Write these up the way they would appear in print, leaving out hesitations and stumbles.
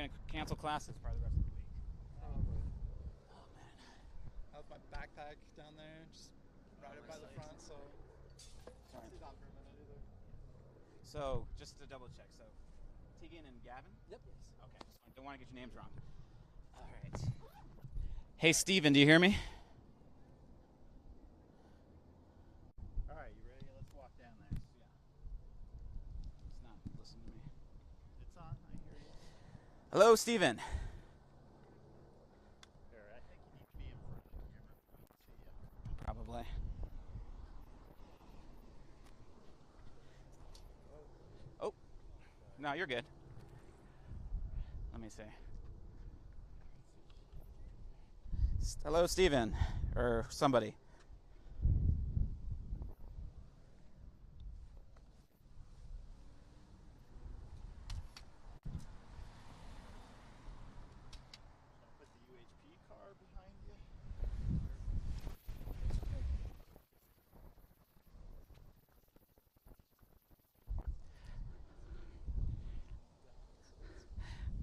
gonna cancel classes probably the rest of the week. Probably. Oh man. I have my backpack down there, just right up by the front, so Sorry. see that for a minute either. So just to double check, so Tegan and Gavin? Yep. Yes. Okay. Just don't want to get your names wrong. All right. Hey, Steven, do you hear me? All right, you ready? Let's walk down there. Yeah. It's not listening to me. It's on. I hear you. Hello, Steven. Here, I think you need to be in front of the camera. I can see you. Probably. Oh. No, you're good. Let me see. Hello, Steven. Or somebody. Put the UHP car behind you.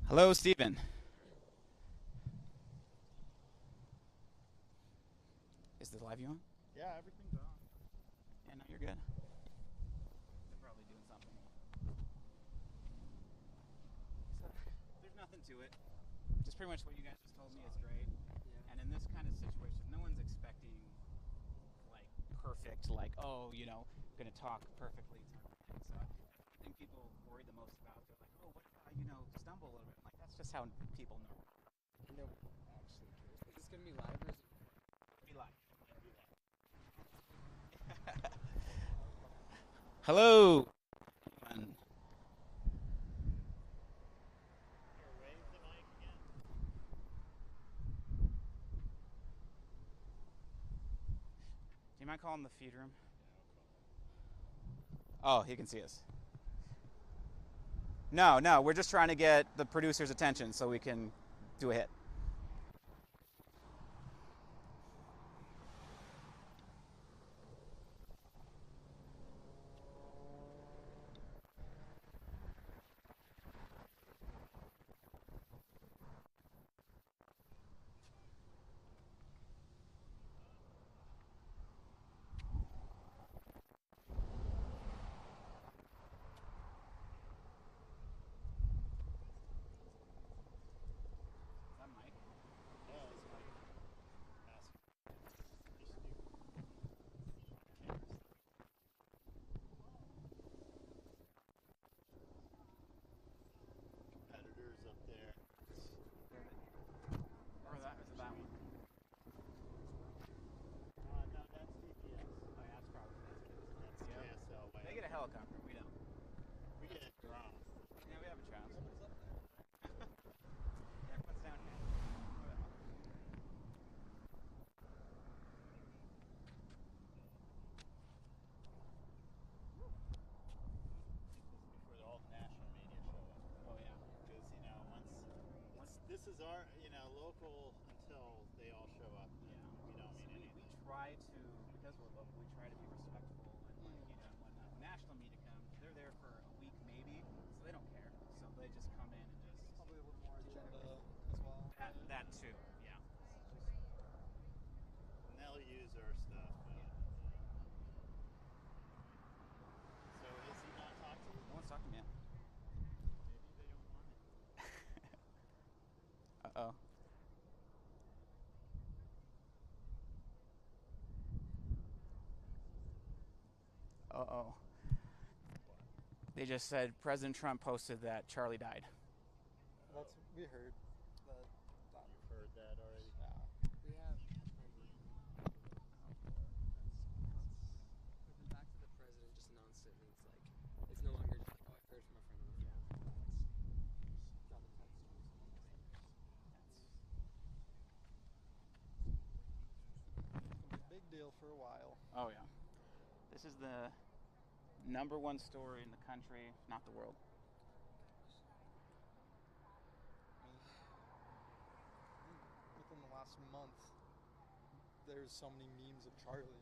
Hello, Steven. Is the live view on? Yeah, everything's on. Yeah, no, you're good. They're probably doing something. So, there's nothing to it. Just pretty much what you guys just told me is great. Yeah. And in this kind of situation, no one's expecting like perfect, like, oh, you know, gonna talk perfectly type of thing. So I think people worry the most about, they're like, oh, what if I, you know, stumble a little bit? Like, that's just how people know. No, actually cares. Is this gonna be live or is it? Be live. Hello. And Here, wave the mic again. do you mind calling the feed room? Yeah, I'll call. Oh, he can see us. No, we're just trying to get the producer's attention so we can do a hit. Is that Mike? Yeah, it's Mike. Ask. Just do. Cameras. Competitors up there. Or is it that one? No, that's DPS. Oh, yeah, that's probably That's JSL. They get a helicopter. We don't. We get a drone. Yeah, we have a chance. What's up there? Yeah, what's down here? Before all the national media show up. Oh yeah. Because, you know, once this is our, local until they all show up. Yeah. We don't mean We anything. try to, because we're local, we try to be respectful and like, you know, whatnot. When national media comes, they're there for a week maybe, so they don't care. So they just come in and just Probably a little more agenda as well. that too. Yeah. And they'll use our stuff, but. So is he not talking to you? No one's talking to me yet. Maybe they don't want it. Uh-oh. Uh-oh. They just said President Trump posted that Charlie died. That's we heard. That, You've heard that already? yeah. We have. We've been back to the president just announced it, and it's like it's no longer just like, oh, I heard from a friend on the phone. It's got the text news. It's gonna be a big deal for a while. Oh yeah. This is the #1 story in the country, if not the world. I mean, within the last month, there's so many memes of Charlie.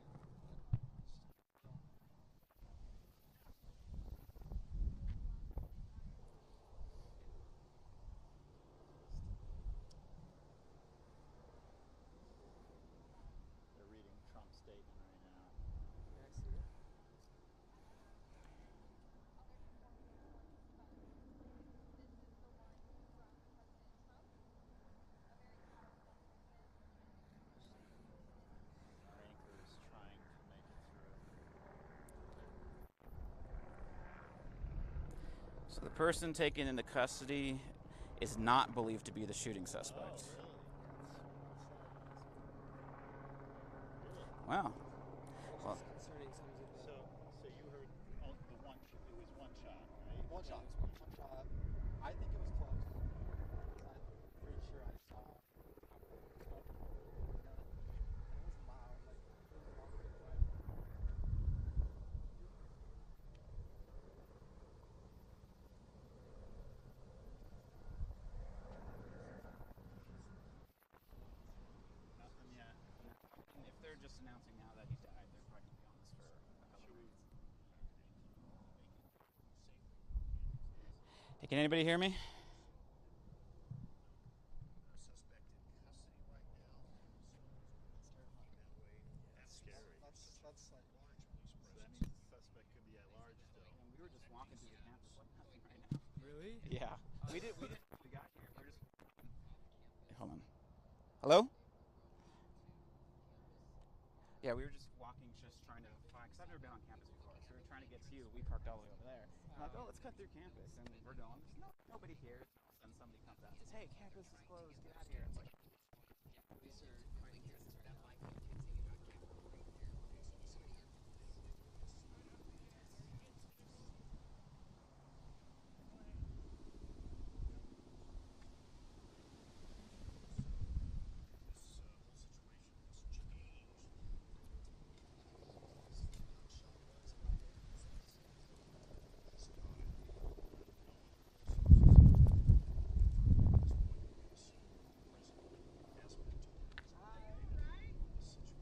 So the person taken into custody is not believed to be the shooting suspect. Oh, really? Wow. Which Well, is concerning some of the. So you heard the one? It was one shot, right? One shot. One shot. I think it was close. I'm pretty sure I saw. It was loud. Like it was a long big rifle. Nothing yet. and if they're just announcing now that he died, they're probably going to be on this for a couple Should we? minutes. Hey, can anybody hear me? Suspect in custody right now. It's terrifying. That way, That's scary. That's like large police So that presence. means the suspect could be at large still. And we were just walking through the campus like nothing right now. really. Yeah. We got here. We're just. Hold on. Hello? Yeah, we were just walking, just trying to find, because I've never been on campus before, so we were trying to get to you. We parked all the way over there. I'm like, oh, let's cut through campus, and we're going. There's nobody here. And all of a sudden somebody comes out and says, hey, campus is closed, get out of here. It's like, Police are finding cases right now. This whole situation has changed.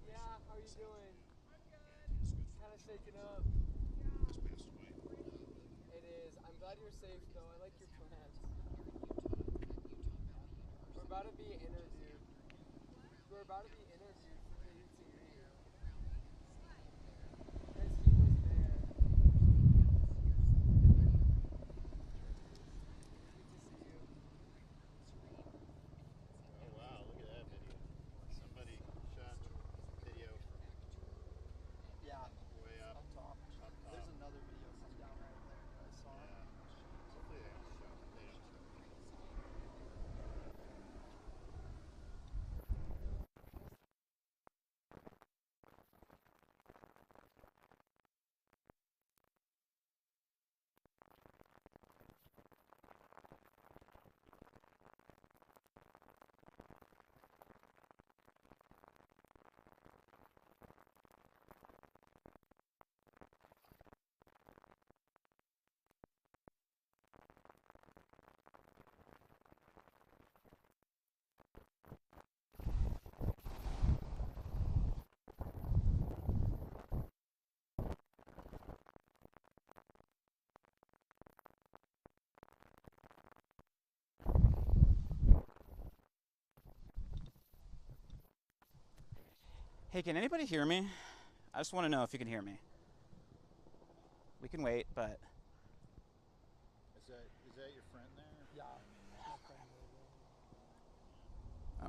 Yeah, how are you doing? Kind of shaken up. It is. I'm glad you're safe, though. I like your plans. We're about to be interviewed. We're about to be interviewed for KUTV. Because he was there. Good to see you. Oh wow! Look at that video. Somebody shot video from Yeah. way up Up top. There's another video from down right there that I saw. Yeah. Hopefully they don't show. They don't show. hey, can anybody hear me? I just want to know if you can hear me. We can wait, but Is that your friend there? Yeah.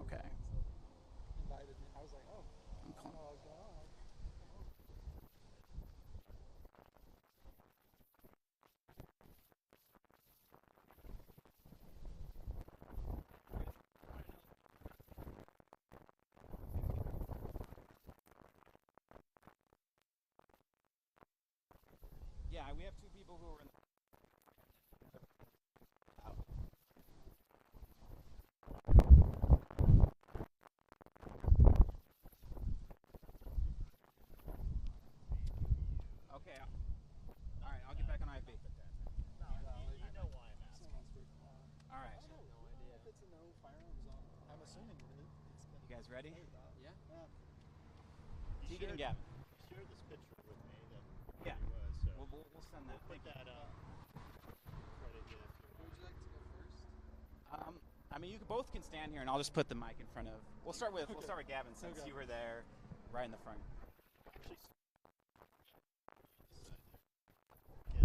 okay. Invited me. I was like, oh, I'm I don't calling. know what was going on. Yeah, we have two people who are in the. Okay. All right, I'll get back on IFB. You know why I'm asking. All right. I have no idea. If it's a no firearms zone, I'm assuming it's been. You guys ready? Yeah. Tegan and Gavin. You shared this picture with me that Yeah. he was. So We'll send that. put that up. Credit you if you Would you like to go first? I mean, you both can stand here, and I'll just put the mic in front of. We'll start with Gavin since Okay. you were there, right in the front.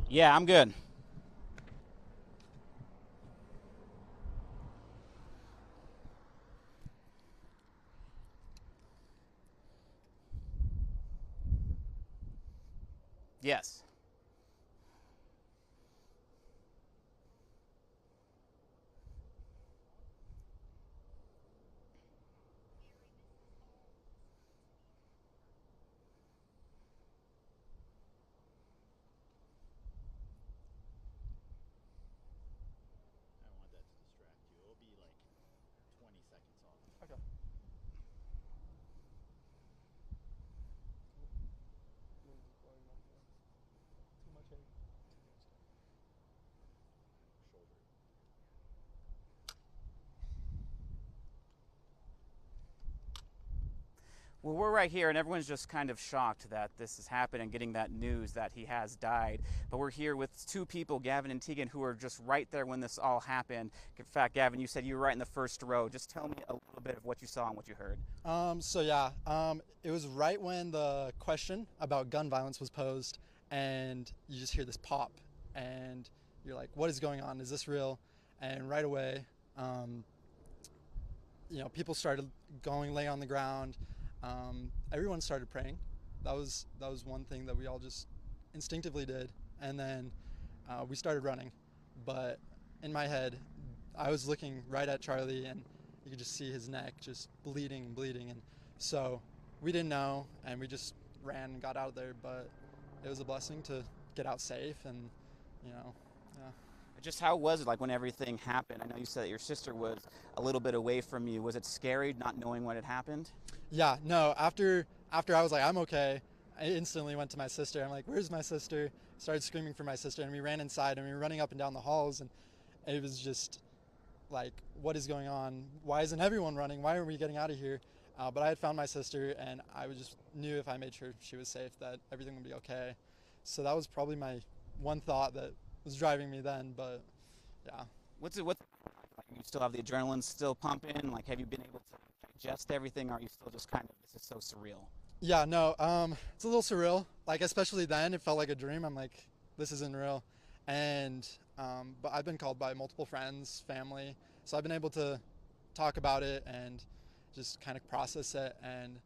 Yeah, I'm good. Yes. Well, we're right here, and everyone's just kind of shocked that this has happened and getting that news that he has died. But we're here with two people, Gavin and Tegan, who were just right there when this all happened. In fact, Gavin, you said you were right in the first row. Just tell me a little bit of what you saw and what you heard. It was right when the question about gun violence was posed, and you just hear this pop, and you're like, what is going on? Is this real? And right away, people started laying on the ground. Everyone started praying. That was one thing that we all just instinctively did. And then we started running. But in my head, I was looking right at Charlie, and you could just see his neck just bleeding. And so we didn't know, and we just ran and got out of there. But it was a blessing to get out safe, and yeah. Just how was it like when everything happened? I know you said that your sister was a little bit away from you. Was it scary not knowing what had happened? Yeah, no, after I was like, I'm okay, I instantly went to my sister. I'm like, where's my sister? Started screaming for my sister, and we ran inside, and we were running up and down the halls, and it was just like, what is going on? Why isn't everyone running? Why are we getting out of here? But I had found my sister, and I just knew if I made sure she was safe that everything would be okay. So that was probably my one thought that was driving me then, but yeah. What's like, you still have the adrenaline still pumping? Like, have you been able to digest everything, or are you still just kind of, this is so surreal? Yeah, no, it's a little surreal. Like, especially then, it felt like a dream. I'm like, this isn't real. And, but I've been called by multiple friends, family, so I've been able to talk about it and just kind of process it, and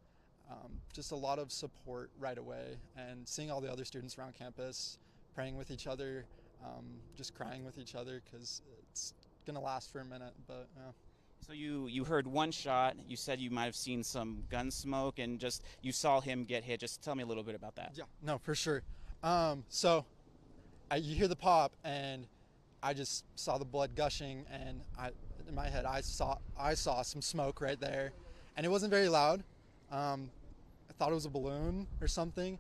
just a lot of support right away, and seeing all the other students around campus, praying with each other, just crying with each other, because it's gonna last for a minute, but yeah. So you heard one shot, you said you might have seen some gun smoke, and just you saw him get hit. Just tell me a little bit about that. Yeah, no, for sure. So you hear the pop, and I just saw the blood gushing, and in my head I saw some smoke right there, and it wasn't very loud. I thought it was a balloon or something,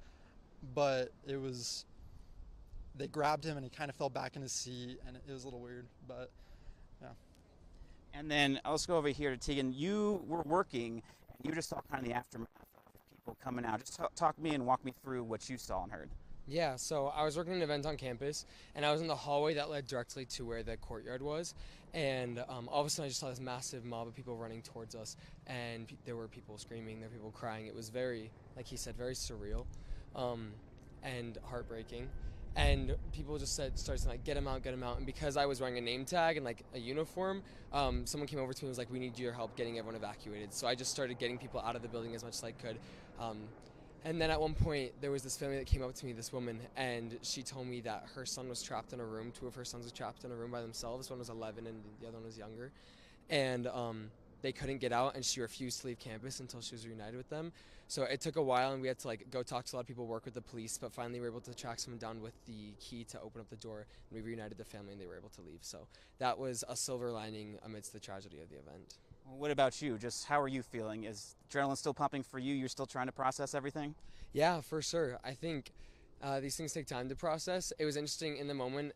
but it was. They grabbed him, and he kind of fell back in his seat, and it was a little weird, but yeah. And then let's go over here to Tegan. You were working, and you just saw kind of the aftermath of people coming out. Just talk to me and walk me through what you saw and heard. Yeah, so I was working an event on campus, and I was in the hallway that led directly to where the courtyard was, and all of a sudden I just saw this massive mob of people running towards us, and there were people screaming, there were people crying. It was very, like he said, very surreal and heartbreaking. And people just started saying, like, get him out. And because I was wearing a name tag and, like, a uniform, someone came over to me and was like, we need your help getting everyone evacuated. So I just started getting people out of the building as much as I could. And then at one point, there was this family that came up to me, this woman, and she told me that her son was trapped in a room. Two of her sons were trapped in a room by themselves. One was 11 and the other one was younger. And they couldn't get out, and she refused to leave campus until she was reunited with them. So it took a while, and we had to go talk to a lot of people, work with the police, but finally we were able to track someone down with the key to open up the door, and we reunited the family, and they were able to leave. So that was a silver lining amidst the tragedy of the event. Well, what about you? Just how are you feeling? Is adrenaline still pumping for you? You're still trying to process everything? Yeah, for sure. I think these things take time to process. It was interesting in the moment.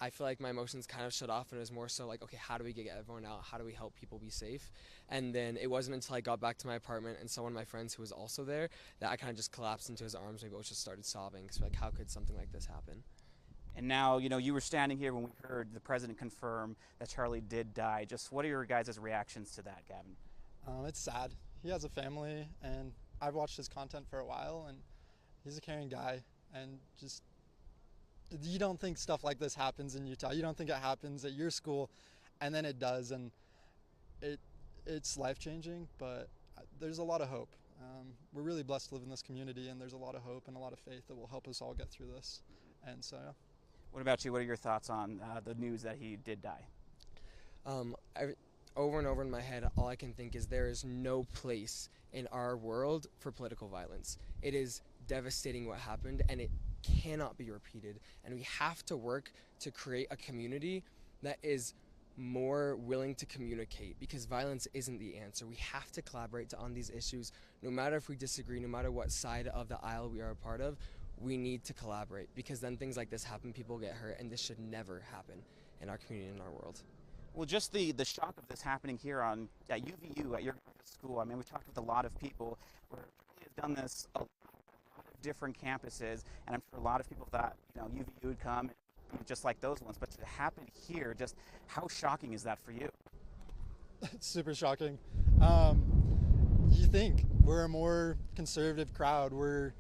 I feel like my emotions kind of shut off, and it was more so like, okay, how do we get everyone out? How do we help people be safe? And then it wasn't until I got back to my apartment and saw one of my friends who was also there that I kind of just collapsed into his arms, and we both just started sobbing. Because like, how could something like this happen? And now, you were standing here when we heard the president confirm that Charlie did die. Just what are your guys' reactions to that, Gavin? It's sad. He has a family, and I've watched his content for a while, and he's a caring guy, and just, you don't think stuff like this happens in Utah. You don't think it happens at your school, and then it does, and it's life-changing, but there's a lot of hope. We're really blessed to live in this community, and there's a lot of hope and a lot of faith that will help us all get through this. And so, yeah. What about you? What are your thoughts on the news that he did die? Over and over in my head, all I can think is there is no place in our world for political violence. It is devastating what happened, and it cannot be repeated. And we have to work to create a community that is more willing to communicate, because violence isn't the answer. We have to collaborate on these issues. No matter if we disagree, no matter what side of the aisle we are a part of, we need to collaborate, because then things like this happen, people get hurt, and this should never happen in our community, in our world. Well, just the shock of this happening here at UVU at your school. I mean, we've talked with a lot of people where Charlie has done this a lot of different campuses, and I'm sure a lot of people thought UVU would come just like those ones, but to happen here, just how shocking is that for you? It's super shocking. You think we're a more conservative crowd. We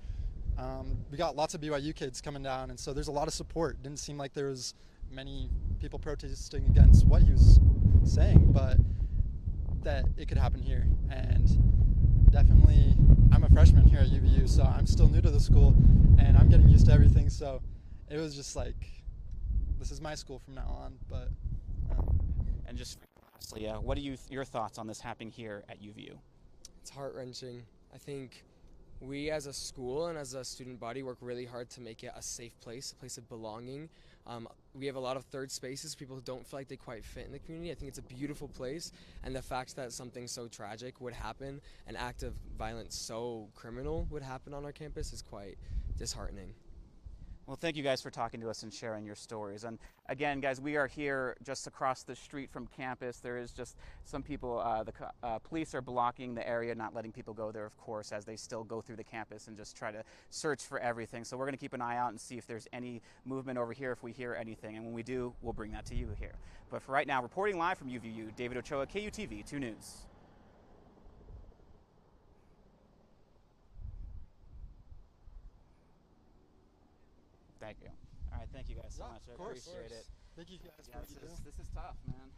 got lots of BYU kids coming down, and so there's a lot of support. Didn't seem like there was many people protesting against what he was saying, but that it could happen here. And definitely, I'm a freshman here at UVU, so I'm still new to the school, and I'm getting used to everything. So it was just like, this is my school from now on. But and just lastly, what are your thoughts on this happening here at UVU? It's heart-wrenching. I think we as a school and as a student body work really hard to make it a safe place, a place of belonging. We have a lot of third spaces, people who don't feel like they quite fit in the community. I think it's a beautiful place, and the fact that something so tragic would happen, an act of violence so criminal would happen on our campus is quite disheartening. Well, thank you guys for talking to us and sharing your stories. And again, guys, we are here just across the street from campus. There is just some people, the police are blocking the area, not letting people go there, of course, as they still go through the campus and just try to search for everything. So we're going to keep an eye out and see if there's any movement over here, if we hear anything. And when we do, we'll bring that to you here. But for right now, reporting live from UVU, David Ochoa, KUTV 2 News. Thank you. All right, thank you guys so much. I appreciate it. Thank you guys Yeah, for what you do. this is tough, man.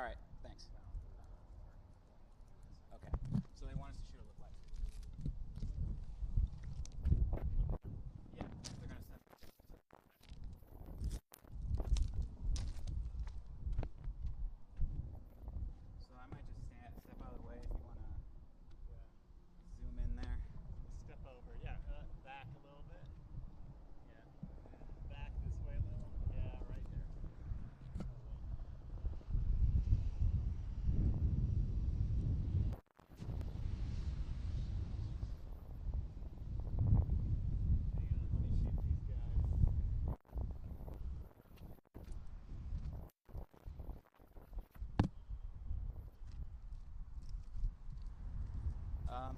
right, thanks. Okay, so they want us to shoot a look live. Yeah, they're gonna send. So I might just step out of the way if you wanna zoom in there. Step over. Yeah, back a little bit. Yeah. Back this way a little. Yeah, right there.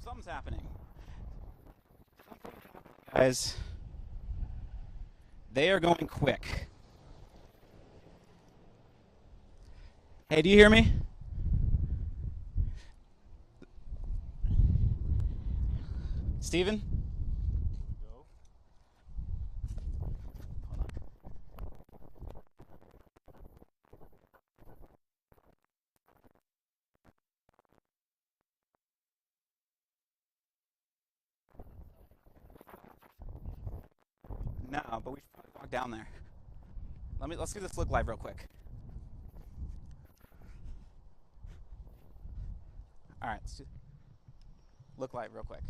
Something's happening. Guys, they are going quick. Hey, do you hear me? Steven? Go. Hold on. No, but we should probably walk down there. Let's do this look live real quick. All right, let's do look live real quick.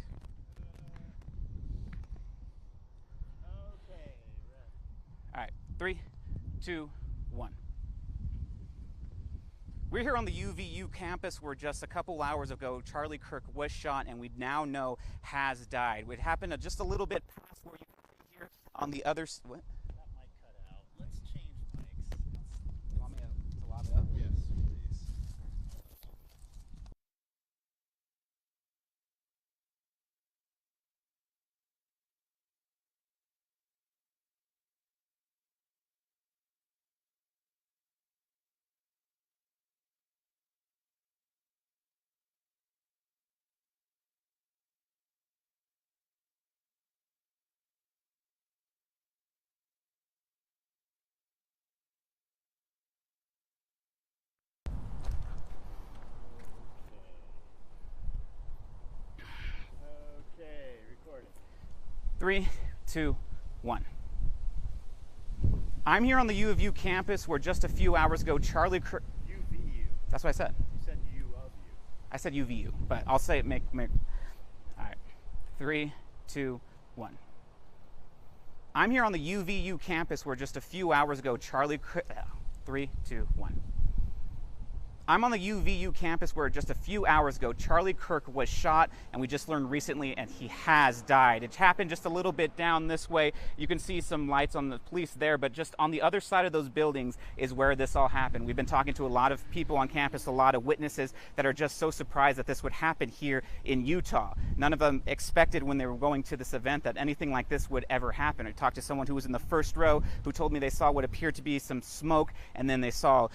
Okay, ready. All right, 3, 2, 1. We're here on the UVU campus where just a couple hours ago Charlie Kirk was shot and we now know has died. It happened just a little bit past where you can see here on the other what? That might cut out. Let's change mics. You want me to lob it up? Yes, please. Okay, recording. 3, 2, 1. I'm here on the U of U campus where just a few hours ago Charlie Kirk. UVU. That's what I said. You said U of U. I said UVU, but I'll say it. Make. All right. 3, 2, 1. I'm here on the UVU campus where just a few hours ago Charlie Kirk. 3, 2, 1. I'm on the UVU campus where just a few hours ago Charlie Kirk was shot, and we just learned recently and he has died. It happened just a little bit down this way. You can see some lights on the police there, but just on the other side of those buildings is where this all happened. We've been talking to a lot of people on campus, a lot of witnesses that are just so surprised that this would happen here in Utah. None of them expected when they were going to this event that anything like this would ever happen. I talked to someone who was in the first row who told me they saw what appeared to be some smoke, and then they saw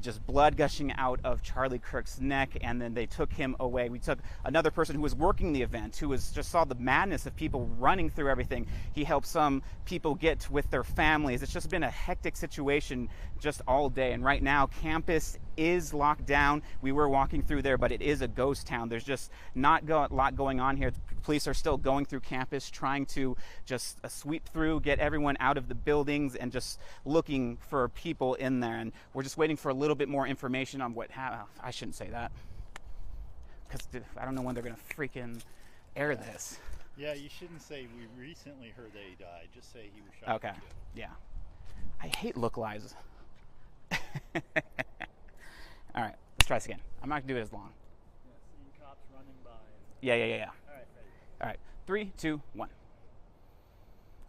just blood gushing out of Charlie Kirk's neck, and then they took him away. We took another person who was working the event, who just saw the madness of people running through everything. He helped some people get with their families. It's just been a hectic situation just all day, and right now campus is locked down. We were walking through there, but it is a ghost town. There's just not a lot going on here. The police are still going through campus, trying to just sweep through, get everyone out of the buildings, and just looking for people in there. And we're just waiting for a little bit more information on what happened. I shouldn't say that, because I don't know when they're gonna freaking air this. Yeah, you shouldn't say we recently heard that he died. Just say he was shot. Okay. Yeah. I hate look lives. All right, let's try this again. I'm not gonna do it as long. Yeah, seeing cops running by. Yeah. All right, ready. All right, 3, 2, 1.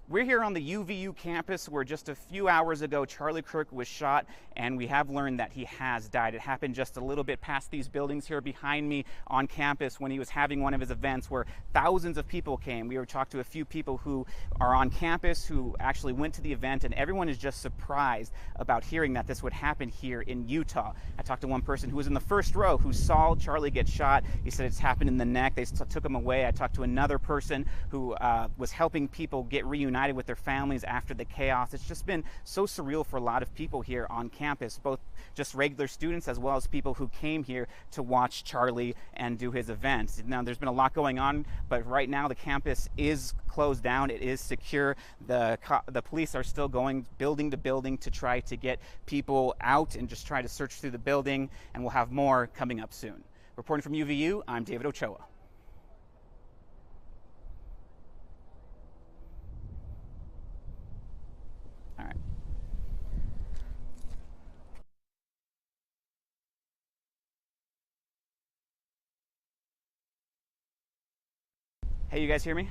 We're here on the UVU campus where just a few hours ago Charlie Kirk was shot, and we have learned that he has died. It happened just a little bit past these buildings here behind me on campus when he was having one of his events where thousands of people came. We were talked to a few people who are on campus who actually went to the event, and everyone is just surprised about hearing that this would happen here in Utah. I talked to one person who was in the first row who saw Charlie get shot. He said it's happened in the neck. They took him away. I talked to another person who was helping people get reunited reunited with their families after the chaos. It's just been so surreal for a lot of people here on campus, both just regular students as well as people who came here to watch Charlie and do his events. Now, there's been a lot going on, but right now the campus is closed down. It is secure. The police are still going building to building to try to get people out and just try to search through the building, and we'll have more coming up soon. Reporting from UVU, I'm David Ochoa. All right. Hey, you guys hear me?